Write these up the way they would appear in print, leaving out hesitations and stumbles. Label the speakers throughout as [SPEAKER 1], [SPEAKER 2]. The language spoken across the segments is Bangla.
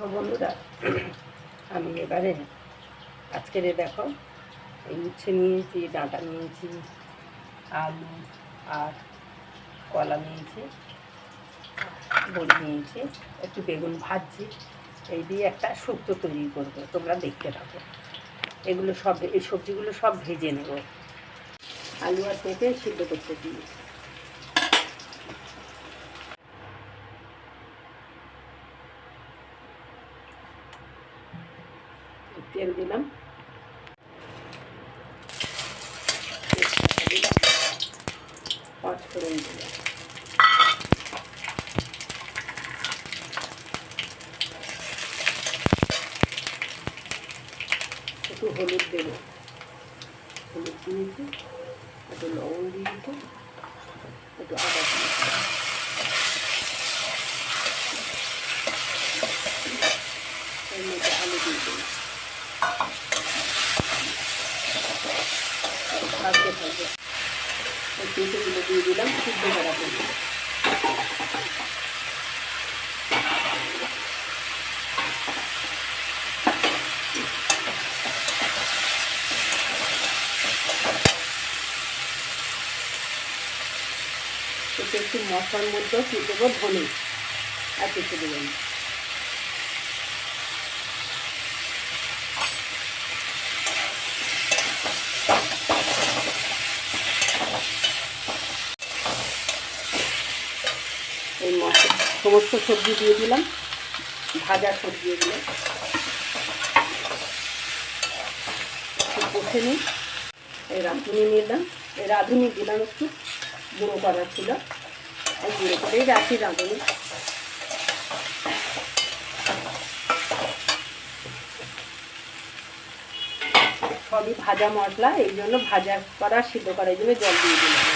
[SPEAKER 1] দেখো বন্ধুরা, আমি এবারে আজকের দেখো এই উচ্ছে নিয়েছি, ডাঁটা নিয়েছি, আলু আর কলা নিয়েছি, বড়ি নিয়েছি, একটু বেগুন ভাজছি। এই দিয়ে একটা শুক্তো তৈরি করবো, তোমরা দেখতে থাকো। এগুলো সব, এই সবজিগুলো সব ভেজে নেব। আলু আর পেঁপে সিদ্ধ করতে দিয়েছি। তেল দিলাম, পাঁচ ফোড়ন দিলাম, একটু হলুদ দেব, হলুদ দিয়েছি, একটু লবণ দিয়েছি, একটু আদা দিয়েছি, এর মধ্যে আলু দিয়ে দিলাম, ভাজতে থাকবে। এই পেঁপেগুলো দিয়ে দিলাম সিদ্ধ করা পেঁপে। এতে একটু মশলার মধ্যেও দিয়ে দেবো ধনে, আর কিছু দেবো না। এই মশলা সমস্ত সবজি দিয়ে দিলাম, ভাজা সবজি এগুলো একটু কষে নিই। এই রাঁধুনি নিলাম, এই রাঁধুনি দিলাম, একটু গুঁড়ো করা ছিল, এই গুঁড়ো করেই রাখি রাঁধুনি। সবই ভাজা মশলা, এই জন্য ভাজা করা সিদ্ধ করা, এই জন্য জল দিয়ে দিলাম।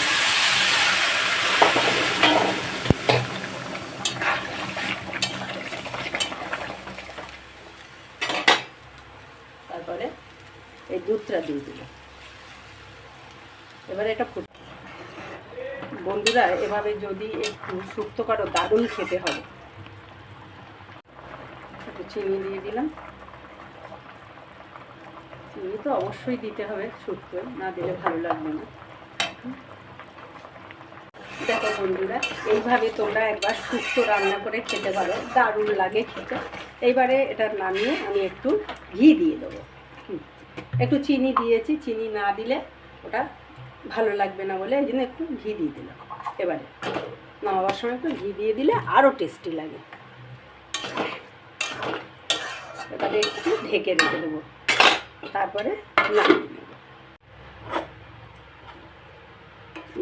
[SPEAKER 1] তারপরে এই দুধটা দিয়ে দিলাম। এবারে এটা বন্ধুরা, এভাবে যদি একটু শুক্তো করো, দারুণ খেতে হবে। একটু চিনি দিয়ে দিলাম, চিনি তো অবশ্যই দিতে হবে, শুক্তো না দিলে ভালো লাগবে না। দেখো বন্ধুরা, এইভাবে তোমরা একবার শুক্তো রান্না করে খেতে পারো, দারুণ লাগে খেতে। এইবারে এটা নামিয়ে আমি একটু ঘি দিয়ে দেবো। একটু চিনি দিয়েছি, চিনি না দিলে ওটা ভালো লাগবে না বলে এই জন্য একটু ঘি দিয়ে দিলাম। এবারে নামাবার সময় একটু ঘি দিয়ে দিলে আরও টেস্টি লাগে। এবারে একটু ঢেকে রেখে দেবো, তারপরে নামিয়ে নেব।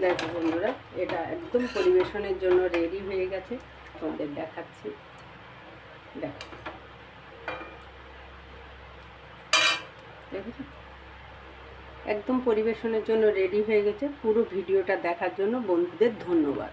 [SPEAKER 1] দেখো বন্ধুরা, এটা একদম পরিবেশনের জন্য রেডি হয়ে গেছে, তোমাদের দেখাচ্ছি। দেখো, দেখেছো, একদম পরিবেশনের জন্য রেডি হয়ে গেছে। পুরো ভিডিওটা দেখার জন্য বন্ধুদের ধন্যবাদ।